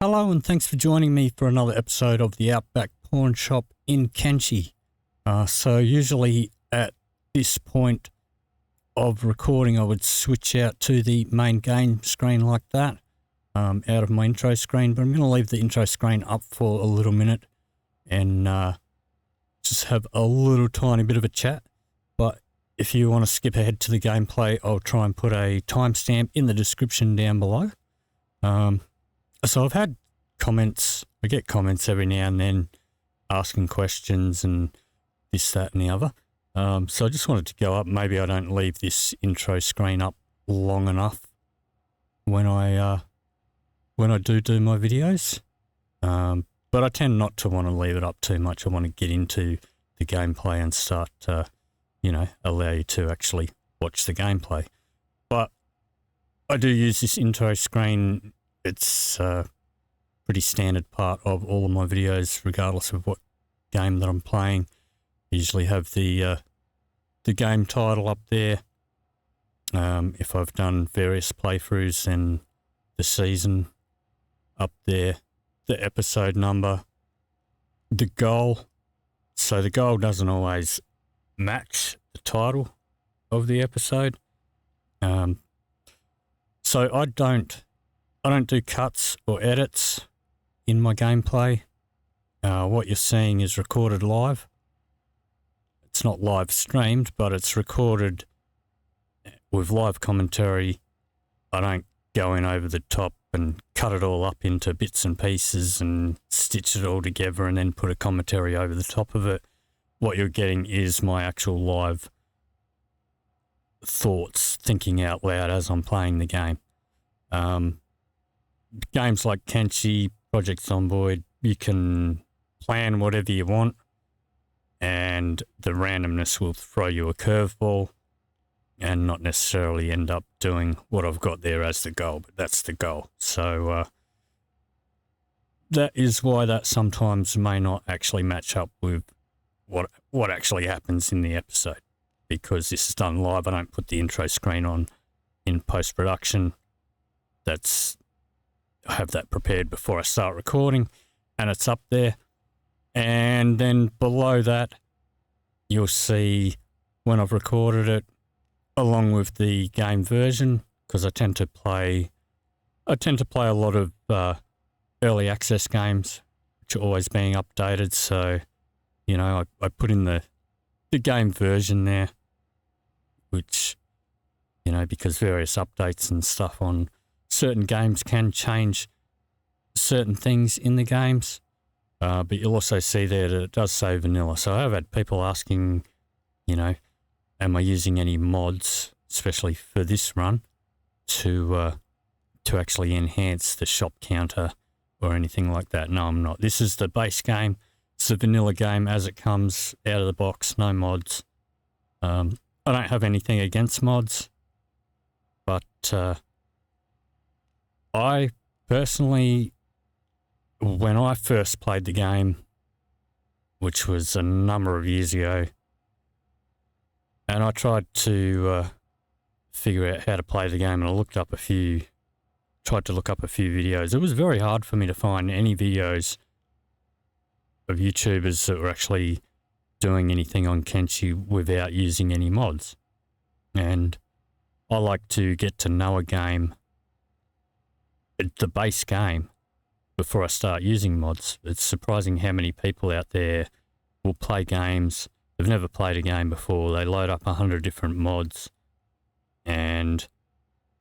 Hello and thanks for joining me for another episode of the Outback Pawn Shop in Kenshi. So usually at this point of recording I would switch out to the main game screen like that, out of my intro screen, but I'm going to leave the intro screen up for a little minute and just have a little tiny bit of a chat. But if you want to skip ahead to the gameplay, I'll try and put a timestamp in the description down below. So I've had comments, I get comments every now and then asking questions and this, that and the other. So I just wanted to go up. Maybe I don't leave this intro screen up long enough when I do my videos. But I tend not to want to leave it up too much. I want to get into the gameplay and start, allow you to actually watch the gameplay. But I do use this intro screen. It's a pretty standard part of all of my videos, regardless of what game that I'm playing. I usually have the game title up there. If I've done various playthroughs, then the season up there, the episode number, the goal. So the goal doesn't always match the title of the episode. So I don't do cuts or edits in my gameplay. What you're seeing is recorded live. It's not live streamed, but it's recorded with live commentary. I don't go in over the top and cut it all up into bits and pieces and stitch it all together and then put a commentary over the top of it. What you're getting is my actual live thoughts, thinking out loud as I'm playing the game. Games like Kenshi, Project Zomboid, you can plan whatever you want and the randomness will throw you a curveball and not necessarily end up doing what I've got there as the goal, but that's the goal. So that is why that sometimes may not actually match up with what actually happens in the episode, because this is done live. I don't put the intro screen on in post-production. I have that prepared before I start recording, and it's up there. And then below that, you'll see when I've recorded it, along with the game version, because I tend to play a lot of early access games, which are always being updated. So, I put in the game version there, which, because various updates and stuff on certain games can change certain things in the games. But you'll also see there that it does say vanilla. So I have had people asking, am I using any mods, especially for this run, to actually enhance the shop counter or anything like that? No, I'm not. This is the base game. It's a vanilla game as it comes out of the box, no mods. I don't have anything against mods, but I personally, when I first played the game, which was a number of years ago, and I tried to figure out how to play the game, and I tried to look up a few videos. It was very hard for me to find any videos of YouTubers that were actually doing anything on Kenshi without using any mods. And I like to get to know a game, the base game, before I start using mods. It's surprising how many people out there will play games. They've never played a game before. They load up 100 different mods and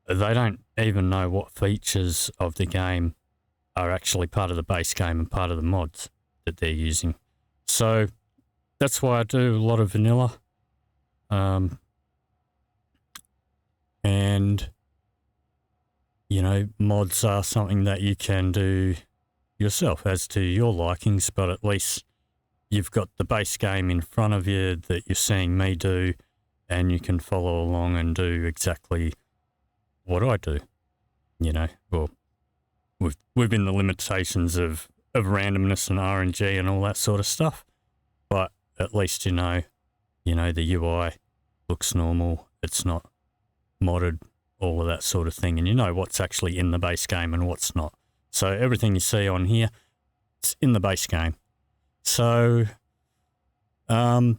they don't even know what features of the game are actually part of the base game and part of the mods that they're using. So that's why I do a lot of vanilla. And mods are something that you can do yourself as to your likings, but at least you've got the base game in front of you that you're seeing me do, and you can follow along and do exactly what I do. Well, within the limitations of randomness and RNG and all that sort of stuff, but at least the UI looks normal, it's not modded, all of that sort of thing, and you know what's actually in the base game and what's not. So everything you see on here, it's in the base game. So up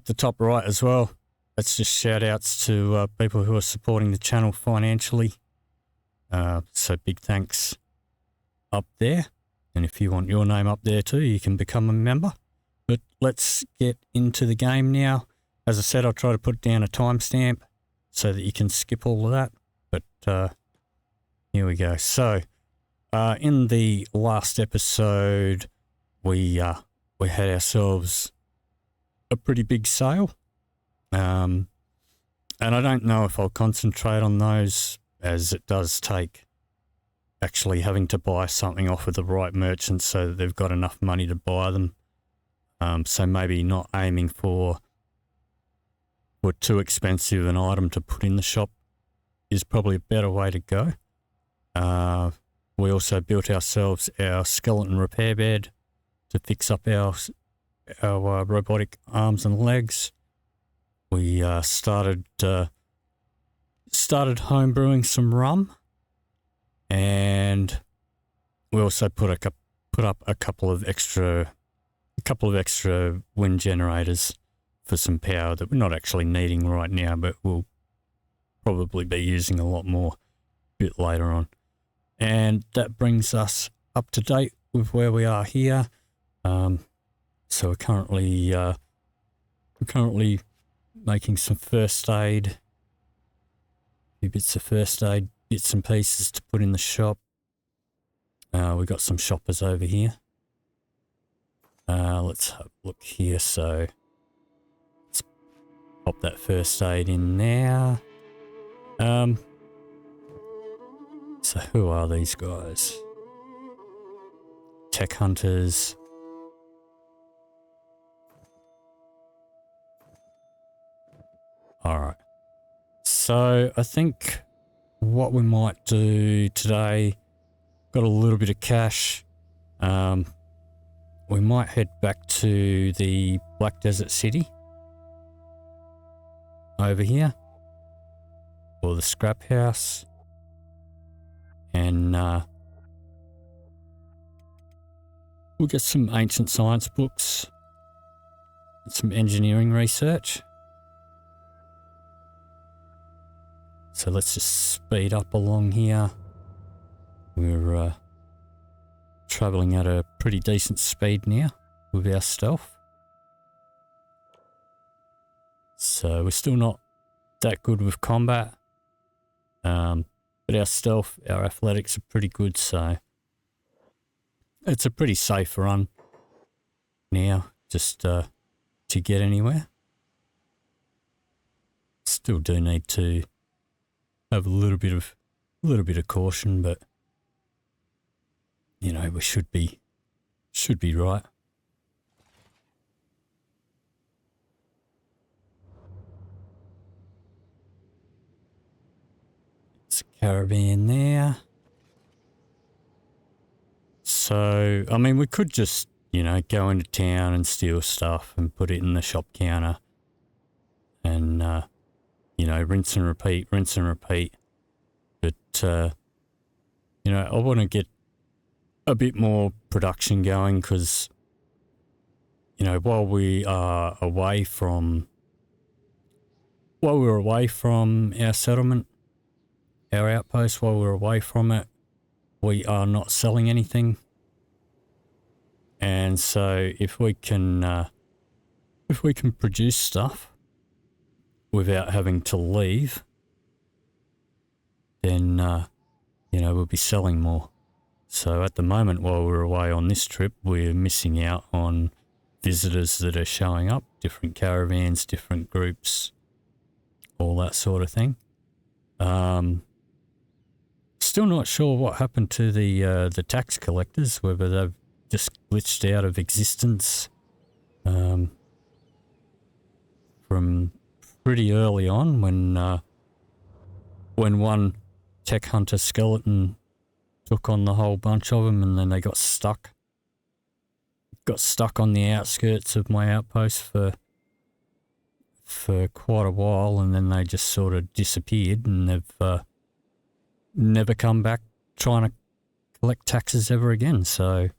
the top right as well, it's just shout outs to people who are supporting the channel financially. So big thanks up there. And if you want your name up there too, you can become a member. But let's get into the game now. As I said, I'll try to put down a timestamp so that you can skip all of that. But here we go. So in the last episode, we had ourselves a pretty big sale. And I don't know if I'll concentrate on those, as it does take actually having to buy something off of the right merchant so that they've got enough money to buy them. So maybe not aiming for too expensive an item to put in the shop is probably a better way to go. We also built ourselves our skeleton repair bed to fix up our robotic arms and legs. We started home brewing some rum, and we also put up a couple of extra wind generators for some power that we're not actually needing right now, but we'll probably be using a lot more a bit later on. And that brings us up to date with where we are here. So we're currently making some first aid, a few bits of first aid, bits and pieces to put in the shop. We've got some shoppers over here. Let's have a look here. So let's pop that first aid in there. So who are these guys? Tech hunters. All right. So I think what we might do today, got a little bit of cash. We might head back to the Black Desert City over here, or the scrap house, and we'll get some ancient science books and some engineering research. So let's just speed up along here. We're traveling at a pretty decent speed now with our stealth. So we're still not that good with combat. But our stealth, our athletics are pretty good, so it's a pretty safe run now, just to get anywhere. Still do need to have a little bit of caution, but you know, we should be right. It's a caravan there. So, I mean, we could just, you know, go into town and steal stuff and put it in the shop counter and, you know, rinse and repeat. But, you know, I want to get a bit more production going because, you know, while we were away from our settlement, our outpost, while we're away from it, we are not selling anything. And so if we can produce stuff without having to leave, then, you know, we'll be selling more. So at the moment, while we're away on this trip, we're missing out on visitors that are showing up, different caravans, different groups, all that sort of thing. Still not sure what happened to the tax collectors, whether they've just glitched out of existence from pretty early on when one tech hunter skeleton took on the whole bunch of them, and then they got stuck on the outskirts of my outpost for quite a while, and then they just sort of disappeared, and they've never come back trying to collect taxes ever again. So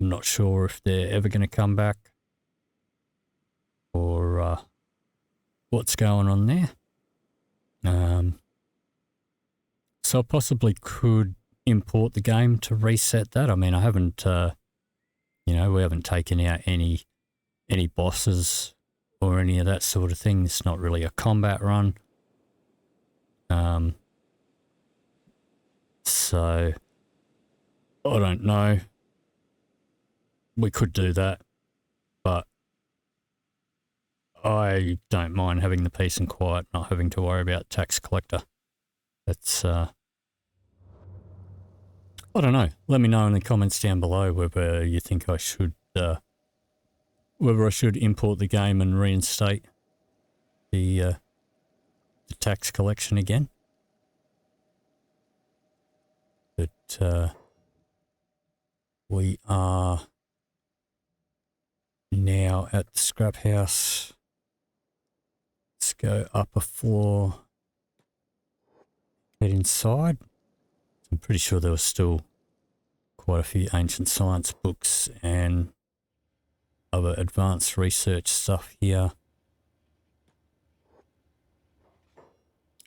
I'm not sure if they're ever going to come back or what's going on there. So I possibly could import the game to reset that. I mean, I haven't, we haven't taken out any bosses or any of that sort of thing. It's not really a combat run. So I don't know. We could do that, but I don't mind having the peace and quiet, not having to worry about tax collector. That's, I don't know. Let me know in the comments down below whether you think I should, whether I should import the game and reinstate the tax collection again. But we are now at the scrap house. Let's go up a floor, head inside. I'm pretty sure there was still quite a few ancient science books and other advanced research stuff here.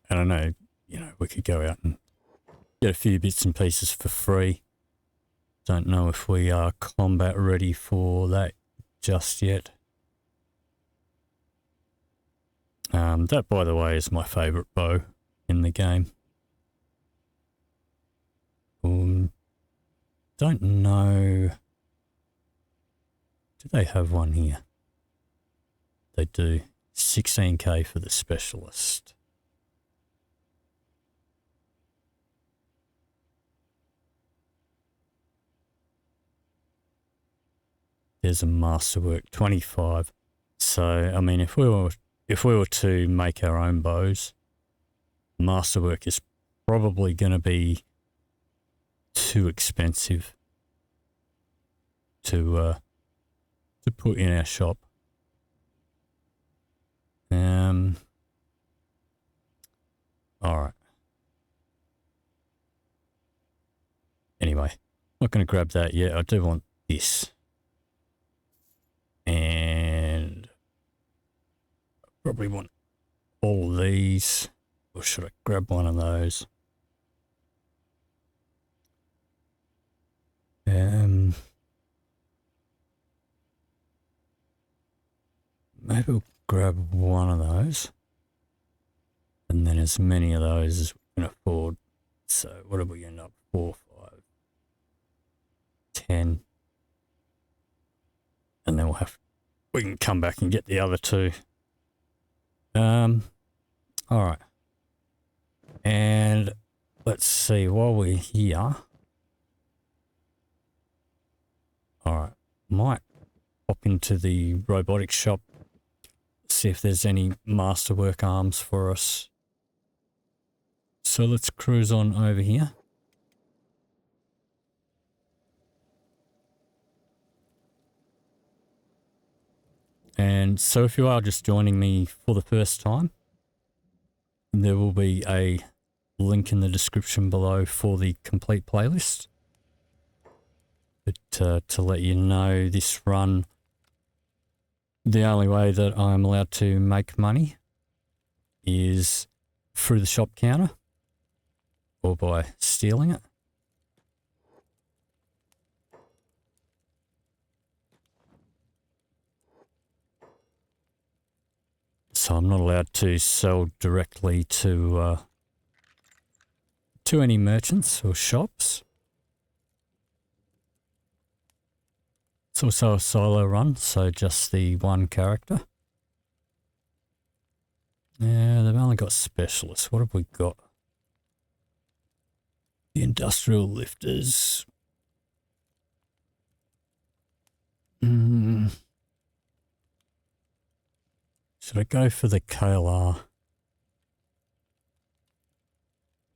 I don't know, we could go out and get a few bits and pieces for free. Don't know if we are combat ready for that just yet. That, by the way, is my favourite bow in the game. Don't know. Do they have one here? They do. 16k for the specialist. There's a masterwork 25. So I mean, if we were to make our own bows, masterwork is probably going to be too expensive to put in our shop. All right. Anyway, not going to grab that yet. I do want this. And probably want all of these. Or should I grab one of those? Maybe we'll grab one of those. And then as many of those as we can afford. So what did we end up? 4, 5, 10. And then we can come back and get the other 2. All right. And let's see, while we're here. All right. Might pop into the robotics shop, see if there's any masterwork arms for us. So let's cruise on over here. And so if you are just joining me for the first time, there will be a link in the description below for the complete playlist. But to let you know, this run, the only way that I'm allowed to make money is through the shop counter or by stealing it. So I'm not allowed to sell directly to any merchants or shops. It's also a solo run, so just the one character. Yeah, they've only got specialists. What have we got? The industrial lifters. Should I go for the KLR?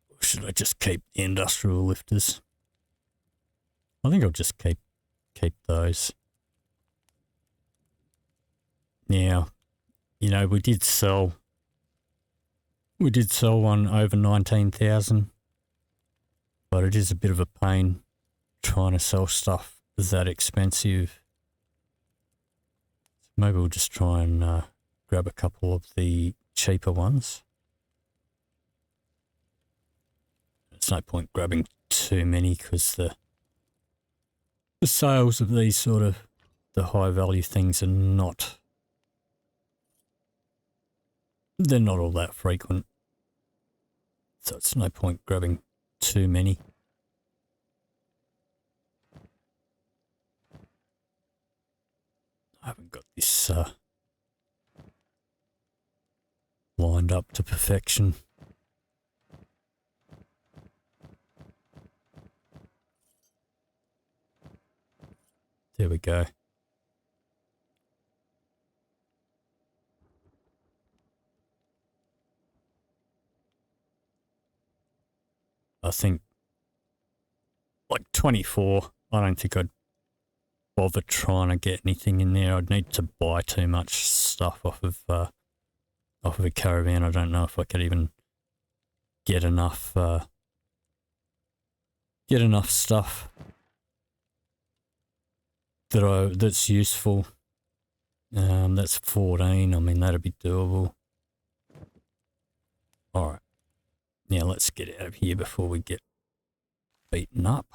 Or should I just keep the industrial lifters? I think I'll just keep those. Now, we did sell one over 19,000 But it is a bit of a pain trying to sell stuff that expensive. Maybe we'll just try and grab a couple of the cheaper ones. There's no point grabbing too many because the sales of these sort of the high value things are not, they're not all that frequent. So it's no point grabbing too many. I haven't got this lined up to perfection. There we go. I think like 24, I don't think I'd bother trying to get anything in there. I'd need to buy too much stuff off of a caravan. I don't know if I could even get enough stuff that's useful. That's 14. I mean, that'd be doable. All right. Now let's get out of here before we get beaten up.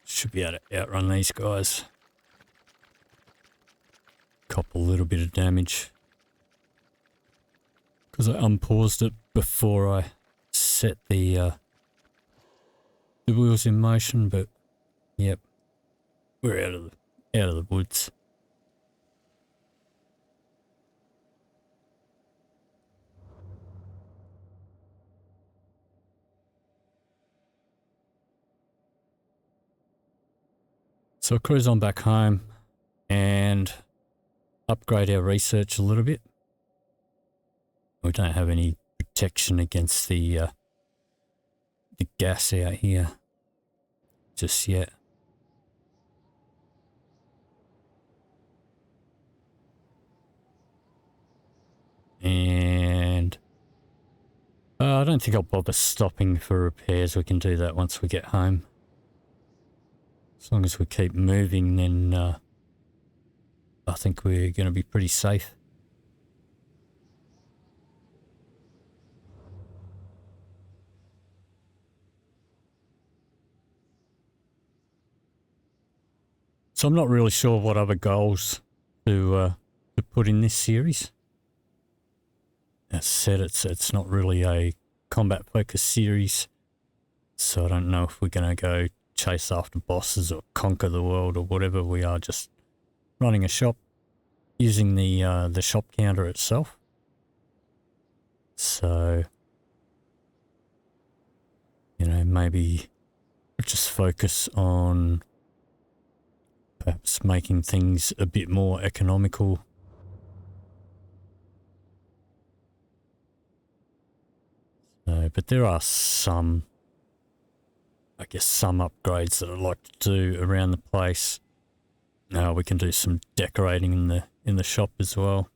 Should be able to outrun these guys. Cop a little bit of damage. Because I unpaused it before I set the wheels in motion, but yep. We're out of the woods. So I'll cruise on back home and upgrade our research a little bit. We don't have any protection against the gas out here just yet. And I don't think I'll bother stopping for repairs. We can do that once we get home. As long as we keep moving, then I think we're going to be pretty safe. So I'm not really sure what other goals to put in this series. As said, it's not really a combat focused series, so I don't know if we're going to go chase after bosses or conquer the world or whatever. We are just running a shop using the shop counter itself. So, you know, maybe just focus on perhaps making things a bit more economical. So, but there are some, I guess, some upgrades that I'd like to do around the place. We can do some decorating in the shop as well.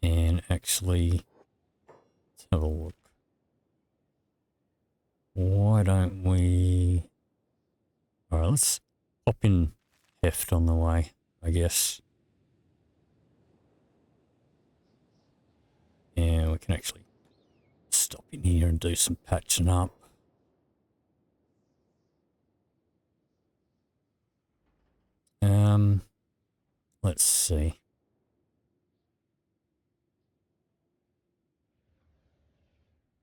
And actually, let's have a look. Why don't we... Alright, let's pop in heft on the way, I guess. Yeah, we can actually stop in here and do some patching up. Let's see.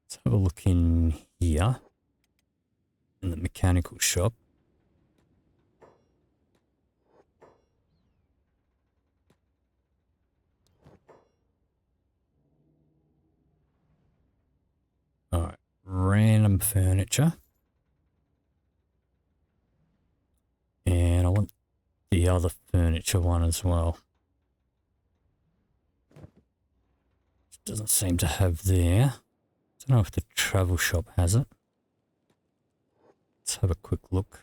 Let's have a look in here in the mechanical shop. Alright, random furniture. And I want the other furniture one as well. It doesn't seem to have there. Don't know if the travel shop has it. Let's have a quick look.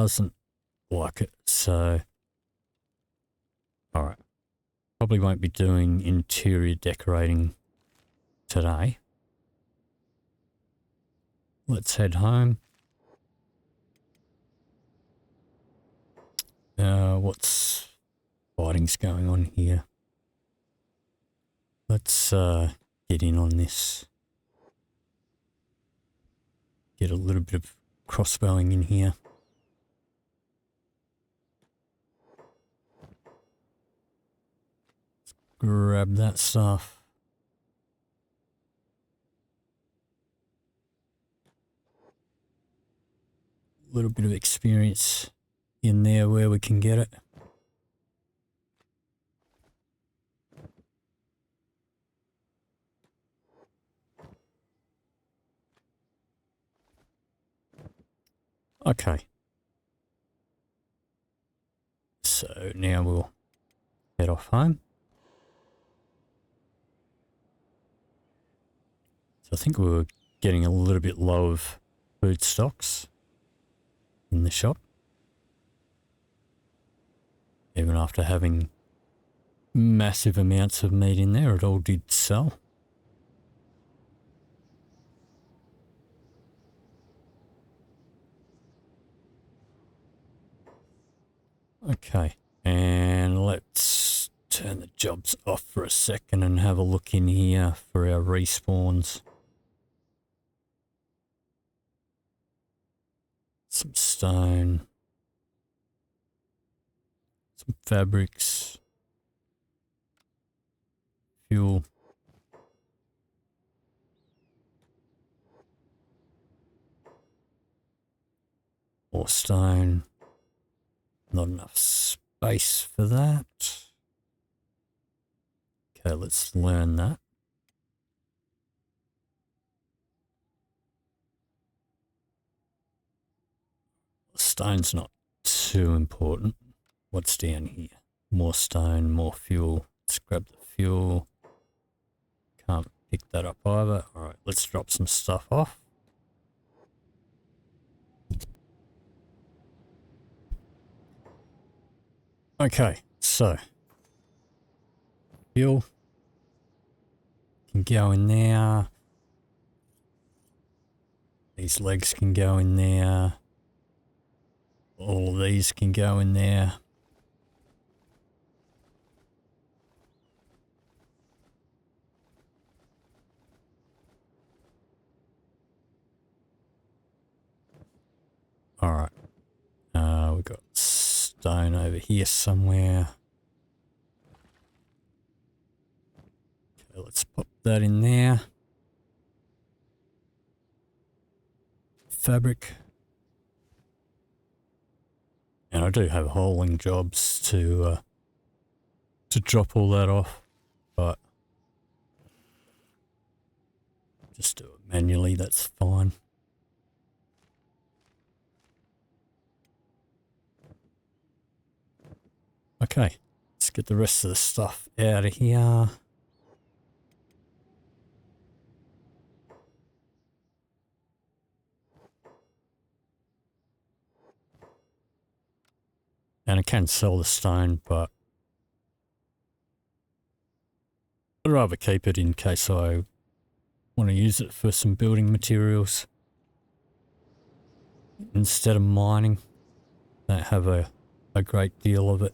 doesn't like it, so alright. Probably won't be doing interior decorating today. Let's head home. What's fighting's going on here? Let's get in on this. Get a little bit of crossbowing in here. Let's grab that stuff. A little bit of experience in there where we can get it. Okay. So now we'll head off home. So I think we were getting a little bit low of food stocks in the shop. Even after having massive amounts of meat in there, it all did sell. Okay, and let's turn the jobs off for a second and have a look in here for our respawns. Some stone. Some fabrics. Fuel. More stone. Not enough space for that. Okay, let's learn that. Stone's not too important. What's down here? More stone, more fuel. Let's grab the fuel. Can't pick that up either. Alright, let's drop some stuff off. Okay, so fuel can go in there. These legs can go in there. All of these can go in there. Alright. We've got stone over here somewhere. Okay, let's pop that in there. Fabric. And I do have hauling jobs to drop all that off, but just do it manually, that's fine. Okay, let's get the rest of the stuff out of here. And I can sell the stone, but I'd rather keep it in case I want to use it for some building materials instead of mining. Don't have a great deal of it.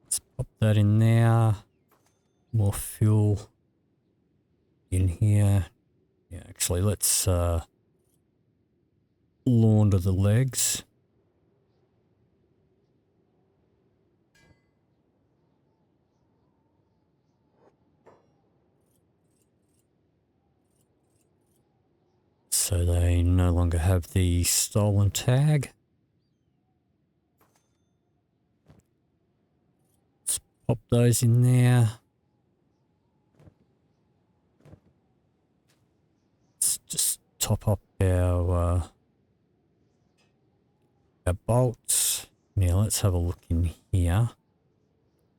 Let's pop that in there. More fuel in here. Yeah, actually, let's launder the legs. So they no longer have the stolen tag. Let's pop those in there. Let's just top up our bolts. Now let's have a look in here.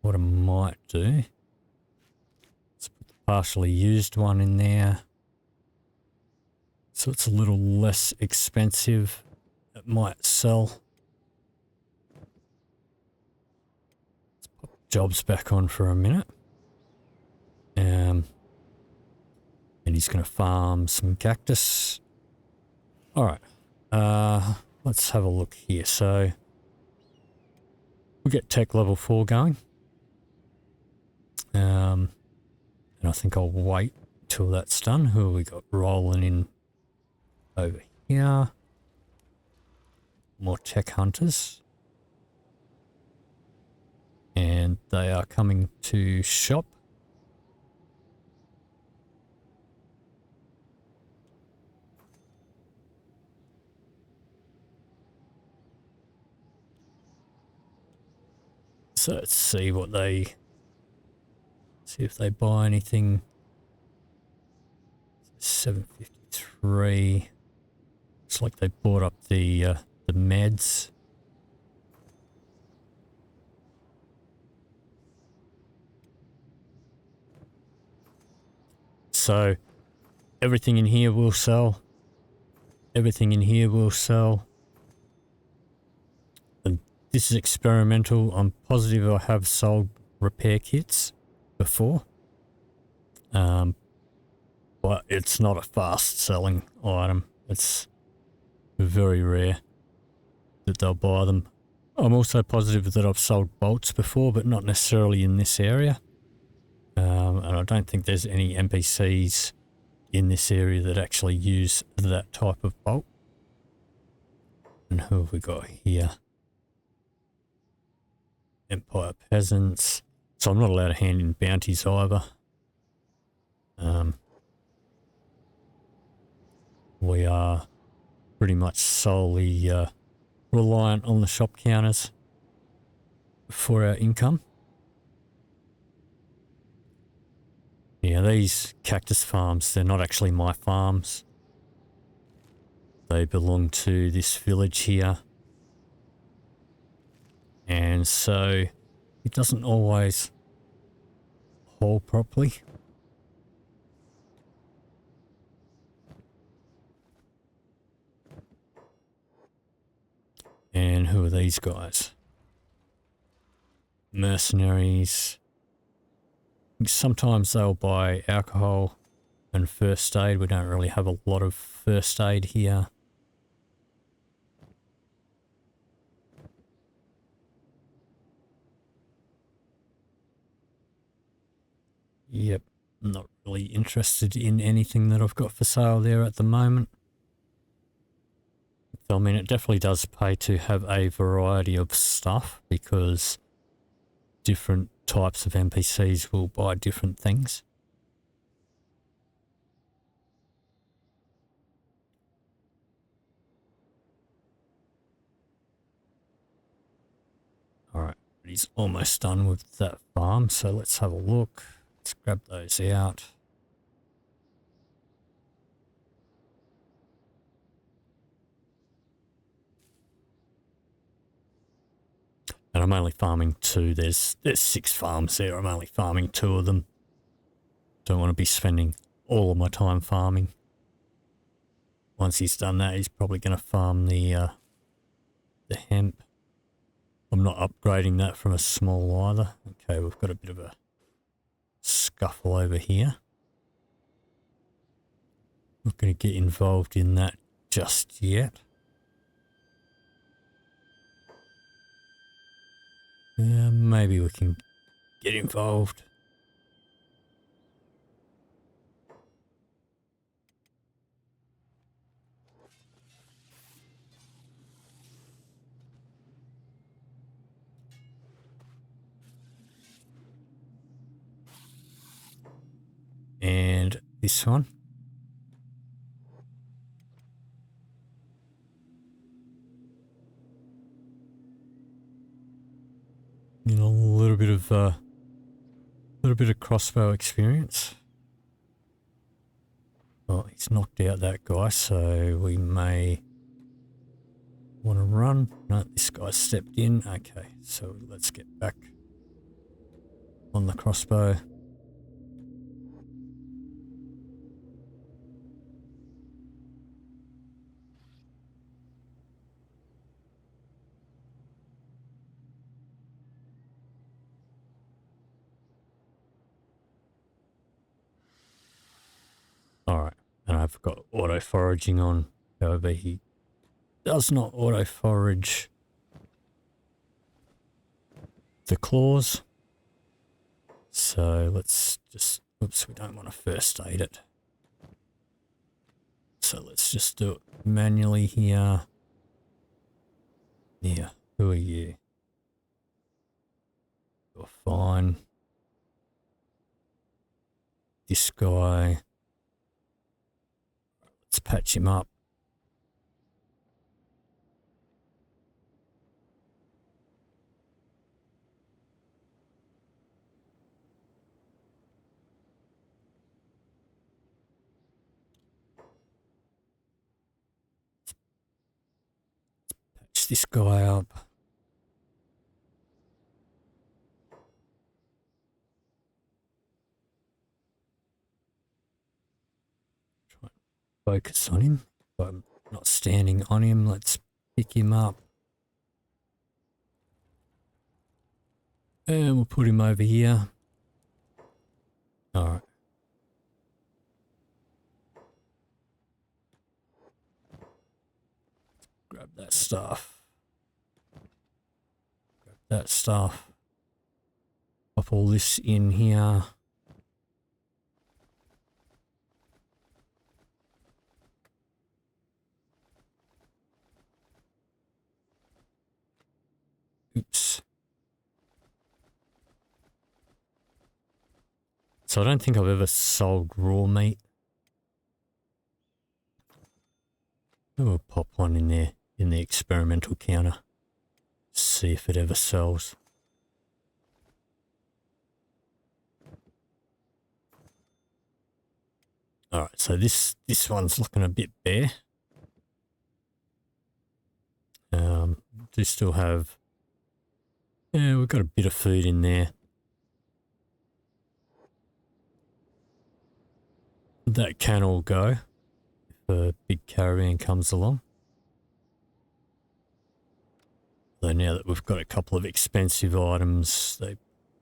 What I might do. Let's put the partially used one in there. So it's a little less expensive. It might sell. Let's pop jobs back on for a minute. And he's going to farm some cactus. All right. Let's have a look here. So we'll get tech level 4 going. And I think I'll wait till that's done. Who have we got rolling in over here? More tech hunters. And they are coming to shop. So let's see what they... See if they buy anything. 753. It's like they bought up the meds. So everything in here will sell. Everything in here will sell. And this is experimental. I'm positive I have sold repair kits before. But it's not a fast selling item. It's very rare that they'll buy them. I'm also positive that I've sold bolts before, but not necessarily in this area. And I don't think there's any NPCs in this area that actually use that type of bolt. And who have we got here? Empire Peasants. So I'm not allowed to hand in bounties either. We are pretty much solely reliant on the shop counters for our income. Yeah, these cactus farms, they're not actually my farms. They belong to this village here. And so it doesn't always hold properly. And who are these guys? Mercenaries. Sometimes they'll buy alcohol and first aid. We don't really have a lot of first aid here. Yep, not really interested in anything that I've got for sale there at the moment. So, I mean, it definitely does pay to have a variety of stuff because different types of NPCs will buy different things. Alright, he's almost done with that farm, so let's have a look. Let's grab those out. And I'm only farming 2. There's 6 farms there. I'm only farming 2 of them. Don't want to be spending all of my time farming. Once he's done that, he's probably going to farm the hemp. I'm not upgrading that from a small either. Okay, we've got a bit of a scuffle over here. Not going to get involved in that just yet. Maybe we can get involved. And this one. You know, a little bit of crossbow experience. Well, he's knocked out that guy, so we may want to run. No, this guy stepped in. Okay, so let's get back on the crossbow. Alright, and I've got auto foraging on. However, he does not auto forage the claws. So let's just, oops, we don't want to first aid it. So let's just do it manually here. Yeah, who are you? You're fine. This guy. Let's patch him up. Patch this guy up. Try and focus on him. If I'm not standing on him, let's pick him up. And we'll put him over here. Alright. Grab that stuff. Grab that stuff. Pop all this in here. Oops. So I don't think I've ever sold raw meat. We'll pop one in there in the experimental counter. See if it ever sells. Alright, so this one's looking a bit bare. Do still have, yeah, we've got a bit of food in there. That can all go if a big caravan comes along. Though now that we've got a couple of expensive items, they're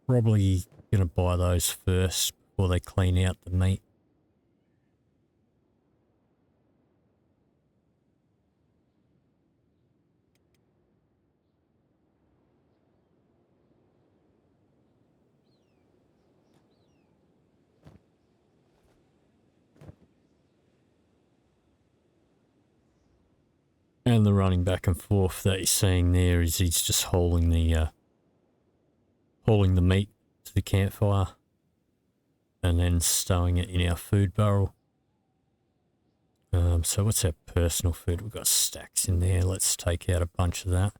probably going to buy those first before they clean out the meat. And the running back and forth that you're seeing there is he's just hauling the meat to the campfire and then stowing it in our food barrel. So what's our personal food? We've got stacks in there. Let's take out a bunch of that.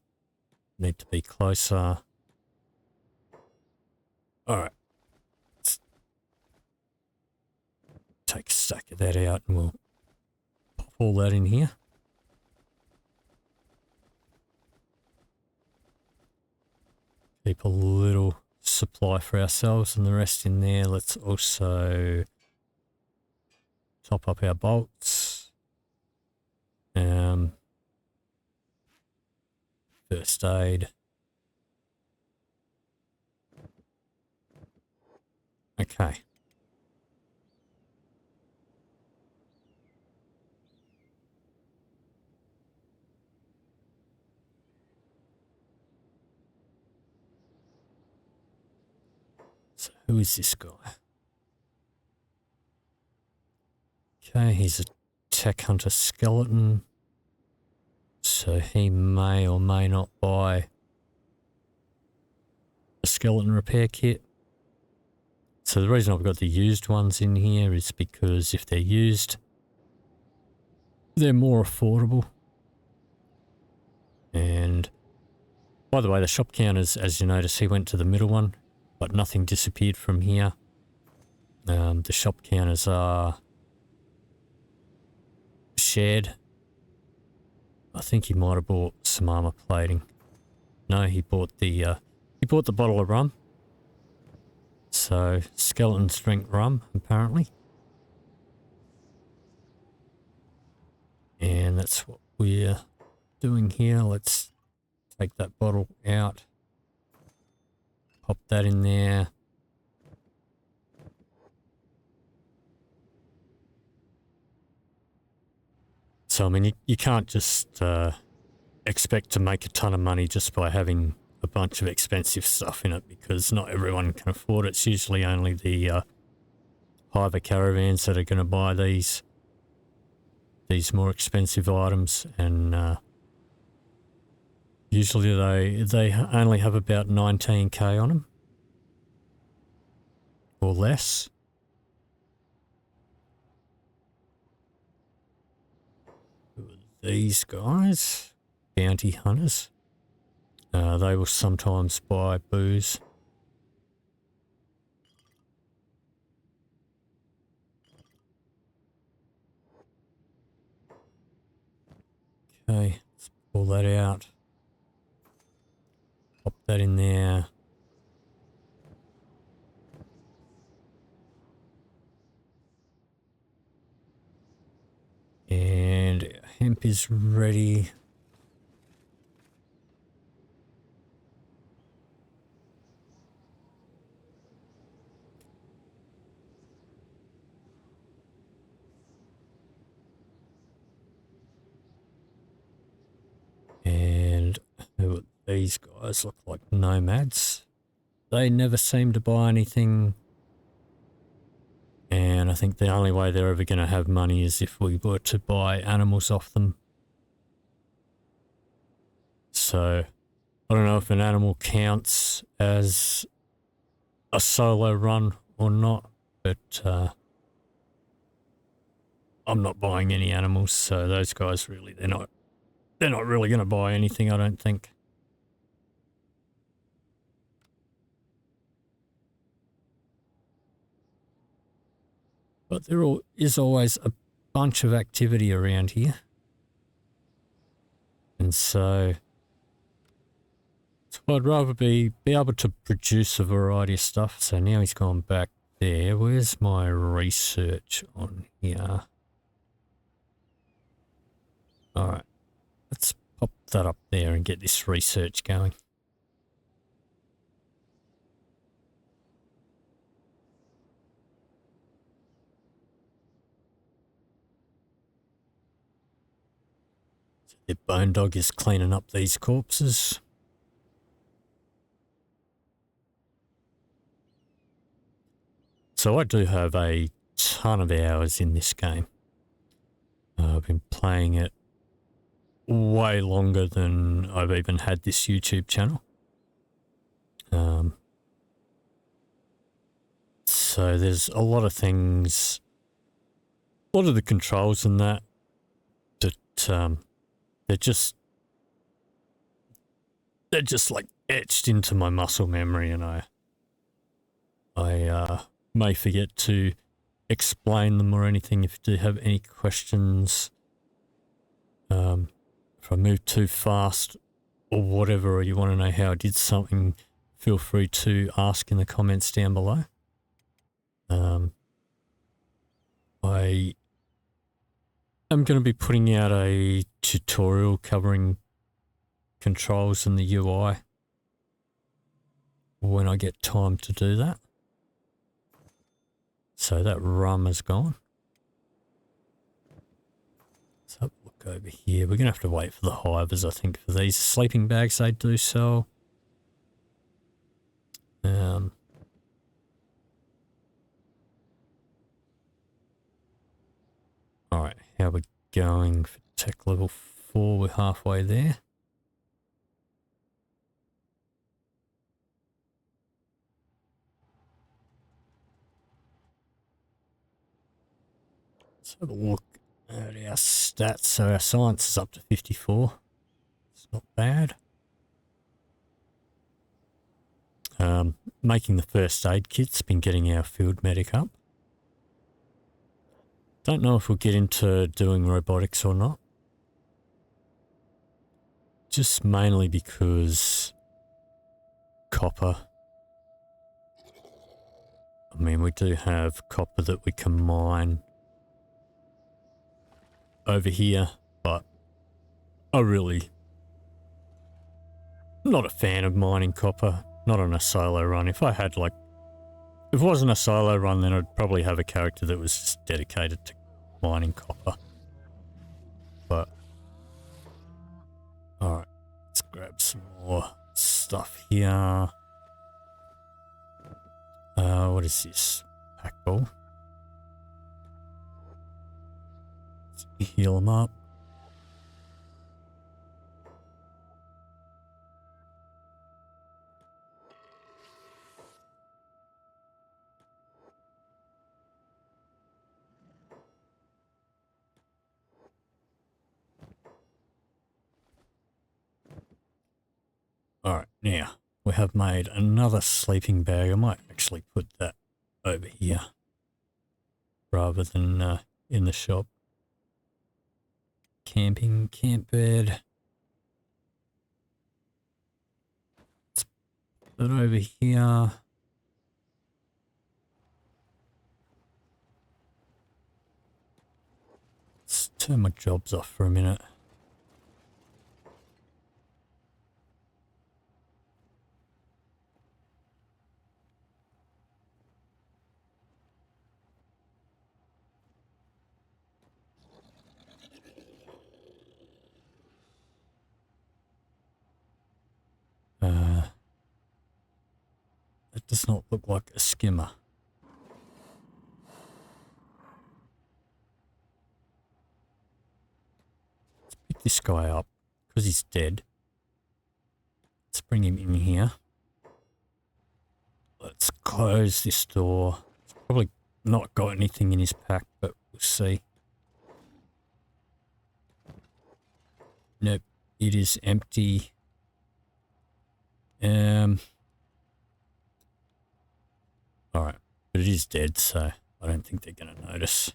Need to be closer. Alright. Let's take a stack of that out and we'll pop all that in here. Keep a little supply for ourselves and the rest in there. Let's also top up our bolts. First aid. Okay. So who is this guy? Okay, he's a tech hunter skeleton. So he may or may not buy a skeleton repair kit. So the reason I've got the used ones in here is because if they're used, they're more affordable. And by the way, the shop counters, as you notice, he went to the middle one, but nothing disappeared from here. The shop counters are shared. I think he might have bought some armor plating. No, he bought the bottle of rum. So skeletons drink rum, apparently. And that's what we're doing here. Let's take that bottle out. Pop that in there. So, I mean, you can't just expect to make a ton of money just by having a bunch of expensive stuff in it, because not everyone can afford it. It's usually only the hiver caravans that are going to buy these more expensive items, and usually they only have about 19k on them or less. These guys, bounty hunters, they will sometimes buy booze. Okay, let's pull that out. Pop that in there. And hemp is ready. And these guys look like nomads. They never seem to buy anything. And I think the only way they're ever going to have money is if we were to buy animals off them. So, I don't know if an animal counts as a solo run or not, but I'm not buying any animals, so those guys really, they're not really going to buy anything, I don't think. But there is always a bunch of activity around here. And so I'd rather be able to produce a variety of stuff. So now he's gone back there. Where's my research on here? All right, let's pop that up there and get this research going. So the bone dog is cleaning up these corpses. So I do have a ton of hours in this game. I've been playing it way longer than I've even had this YouTube channel. So there's a lot of things, a lot of the controls in that they're just like etched into my muscle memory, and I may forget to explain them or anything. If you do have any questions, if I move too fast or whatever, or you want to know how I did something, feel free to ask in the comments down below. I am going to be putting out a tutorial covering controls and the UI when I get time to do that. So that rum is gone. Let's have a look over here. We're going to have to wait for the hivers, I think, for these sleeping bags they do sell. Alright, how are we going for tech level 4? We're halfway there. Let's have a look at our stats. So our science is up to 54. It's not bad. Making the first aid kit's been getting our field medic up. Don't know if we'll get into doing robotics or not. Just mainly because copper. I mean, we do have copper that we can mine over here, but I'm really not a fan of mining copper, not on a solo run. If it wasn't a solo run, then I'd probably have a character that was just dedicated to mining copper. but alright, let's grab some more stuff here. What is this? Pack ball. Let's heal them up. Alright, now we have made another sleeping bag. I might actually put that over here rather than in the shop. Camping camp bed. Let's put it over here. Let's turn my jobs off for a minute. It does not look like a skimmer. Let's pick this guy up because he's dead. Let's bring him in here. Let's close this door. He's probably not got anything in his pack, but we'll see. Nope, it is empty. Alright, but it is dead, so I don't think they're going to notice.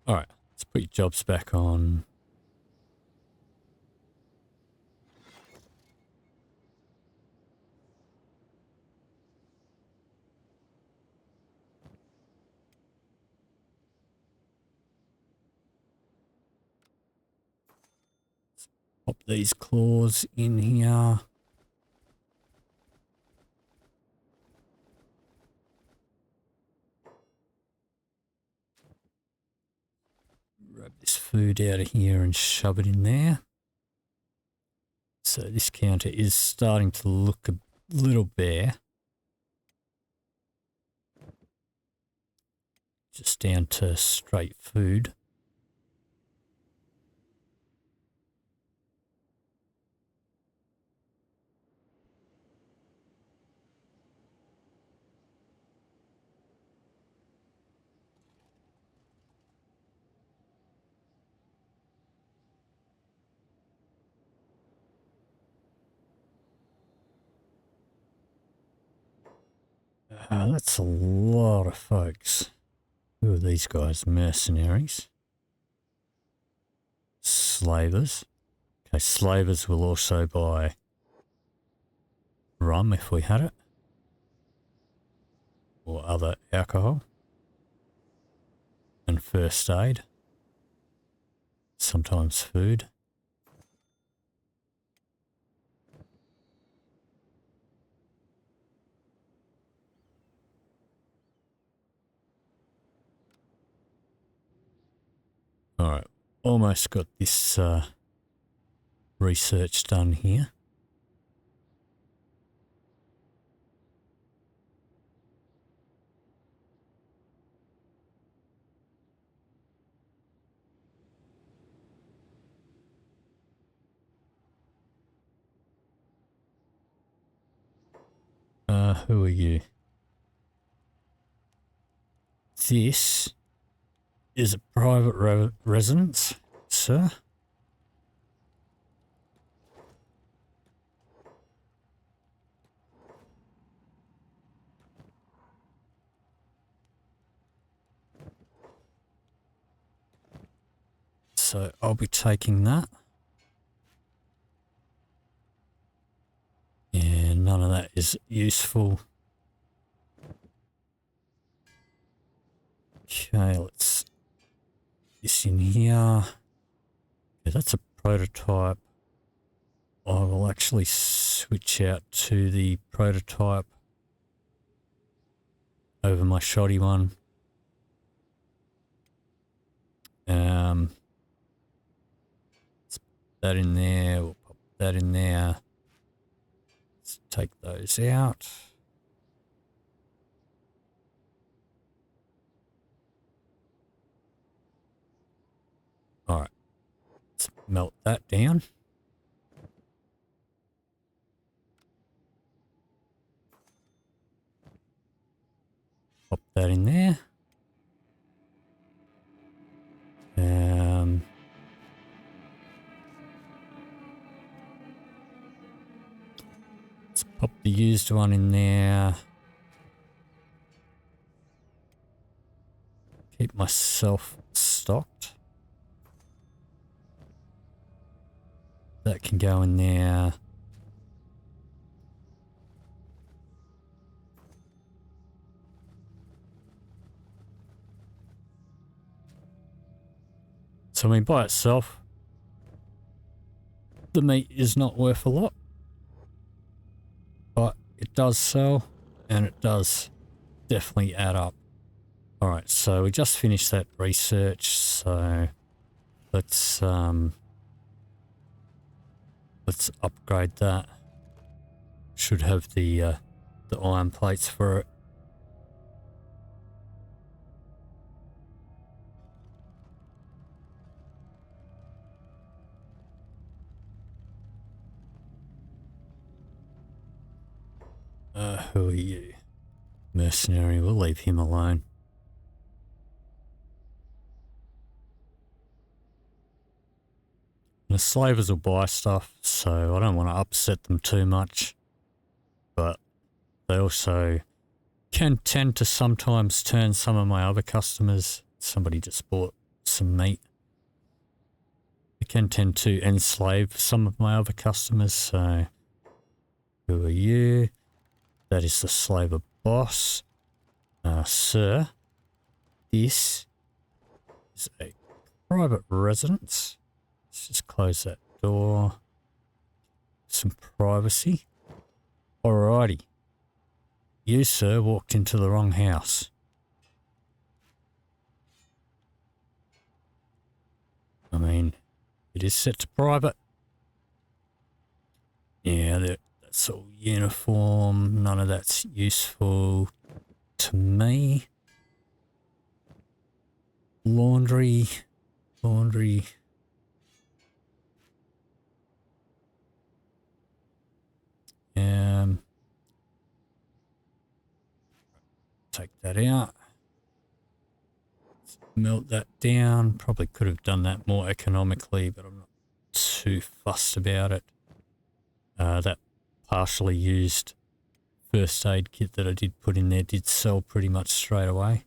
Alright, let's put your jobs back on. Pop these claws in here. Grab this food out of here and shove it in there. So this counter is starting to look a little bare. Just down to straight food. That's a lot of folks. Who are these guys? Mercenaries. Slavers. Okay, slavers will also buy rum if we had it. Or other alcohol. And first aid. Sometimes food. Alright, almost got this research done here. Who are you? This is a private residence, sir. So I'll be taking that. And none of that is useful. Okay, let's this in here. Yeah, that's a prototype. I will actually switch out to the prototype over my shoddy one. Let's put that in there. We'll pop that in there. Let's take those out. All right, let's melt that down. Pop that in there. Let's pop the used one in there. Keep myself stocked. That can go in there. So I mean, by itself, the meat is not worth a lot, but it does sell, and it does definitely add up. All right, so we just finished that research, so let's upgrade that. Should have the iron plates for it. Who are you? Mercenary, we'll leave him alone. The slavers will buy stuff, so I don't want to upset them too much. But they also can tend to sometimes turn some of my other customers. Somebody just bought some meat. They can tend to enslave some of my other customers, so who are you? That is the slaver boss. Sir, this is a private residence. Let's just close that door. Some privacy. Alrighty. You, sir, walked into the wrong house. I mean, it is set to private. Yeah, that's all uniform. None of that's useful to me. Laundry. Take that out. Melt that down. Probably could have done that more economically, but I'm not too fussed about it. That partially used first aid kit that I did put in there did sell pretty much straight away.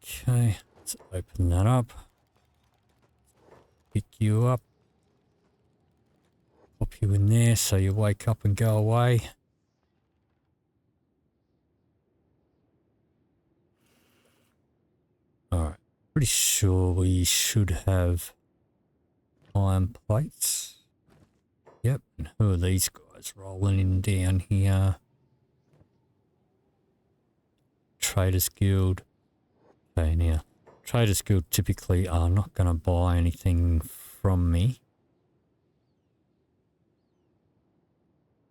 Okay, let's open that up. Pick you up. Pop you in there so you wake up and go away. Alright, pretty sure we should have iron plates. Yep, and who are these guys rolling in down here? Traders Guild. Okay, now, Traders Guild typically are not going to buy anything from me.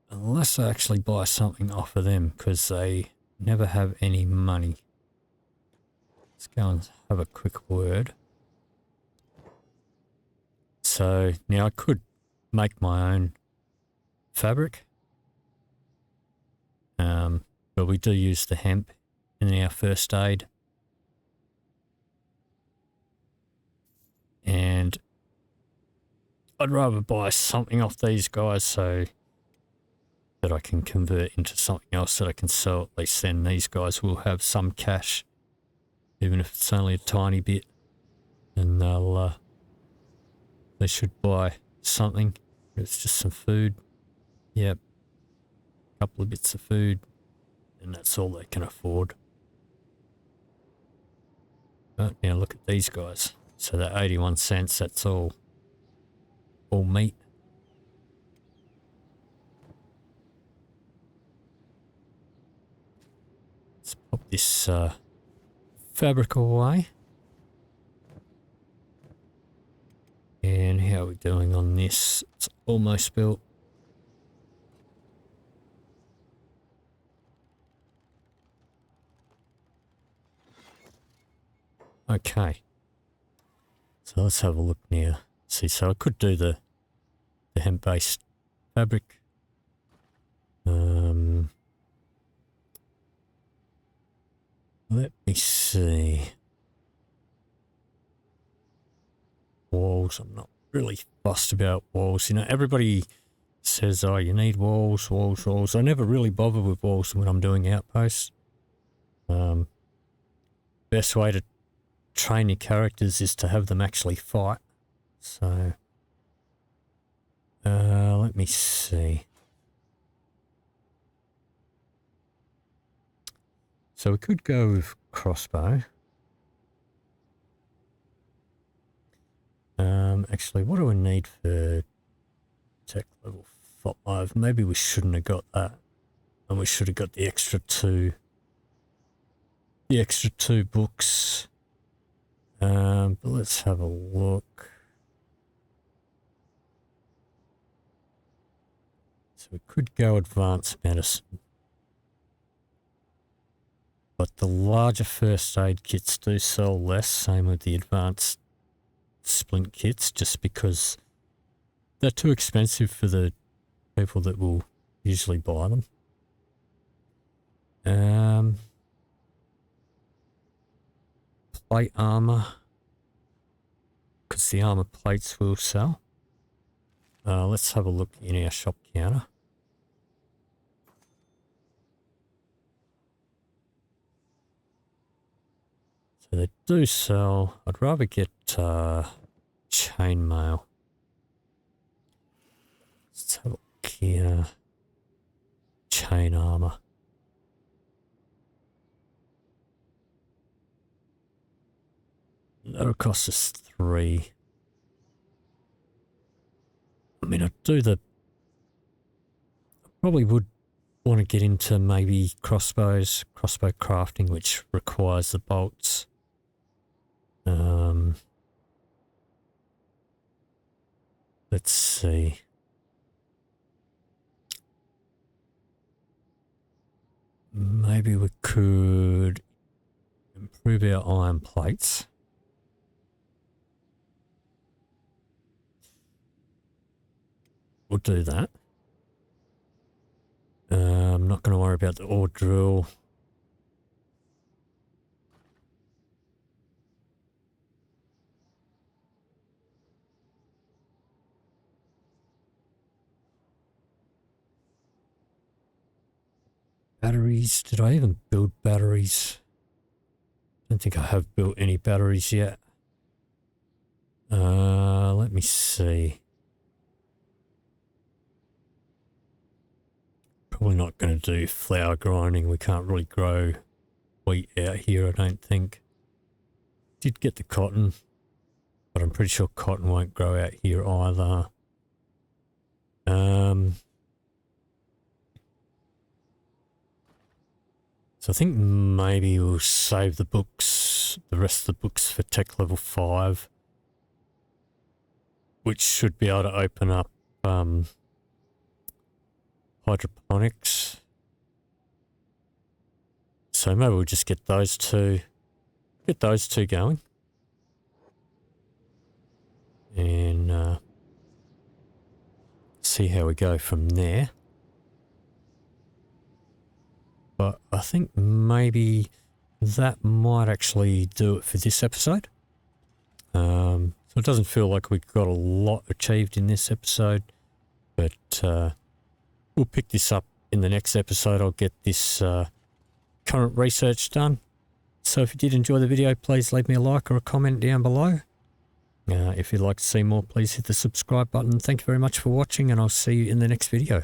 Unless I actually buy something off of them, because they never have any money. Let's go and have a quick word. So, now I could make my own fabric. But we do use the hemp in our first aid. And I'd rather buy something off these guys so that I can convert into something else that I can sell. At least then these guys will have some cash, even if it's only a tiny bit, and they should buy something. It's just some food. Yep, a couple of bits of food, and that's all they can afford. But now look at these guys. So that 81 cents, that's all meat. Let's pop this fabric away. And how are we doing on this? It's almost built. Okay. So let's have a look now. See, so I could do the hemp-based fabric. Let me see. Walls, I'm not really fussed about walls. You know, everybody says, oh, you need walls. I never really bother with walls when I'm doing outposts. Best way to train your characters is to have them actually fight. So, let me see. So we could go with crossbow. Actually, what do we need for tech level 5? Maybe we shouldn't have got that. And we should have got the extra two books. But let's have a look. So we could go advanced medicine. But the larger first aid kits do sell less, same with the advanced splint kits, just because they're too expensive for the people that will usually buy them. Plate armor, because the armor plates will sell. Let's have a look in our shop counter. So they do sell. I'd rather get chainmail. Let's have a look here. Chain armor. That'll cost us 3. I mean, I probably would want to get into maybe crossbow crafting, which requires the bolts. Let's see. Maybe we could improve our iron plates. We'll do that. I'm not going to worry about the ore drill. Batteries. Did I even build batteries? I don't think I have built any batteries yet. Let me see. Probably not going to do flour grinding. We can't really grow wheat out here, I don't think. Did get the cotton, but I'm pretty sure cotton won't grow out here either. So I think maybe we'll save the books, the rest of the books for tech level 5, which should be able to open up hydroponics. So maybe we'll just get those two going. And see how we go from there. But I think maybe that might actually do it for this episode. So it doesn't feel like we got a lot achieved in this episode, but we'll pick this up in the next episode. I'll get this current research done. So if you did enjoy the video, please leave me a like or a comment down below. If you'd like to see more, please hit the subscribe button. Thank you very much for watching, and I'll see you in the next video.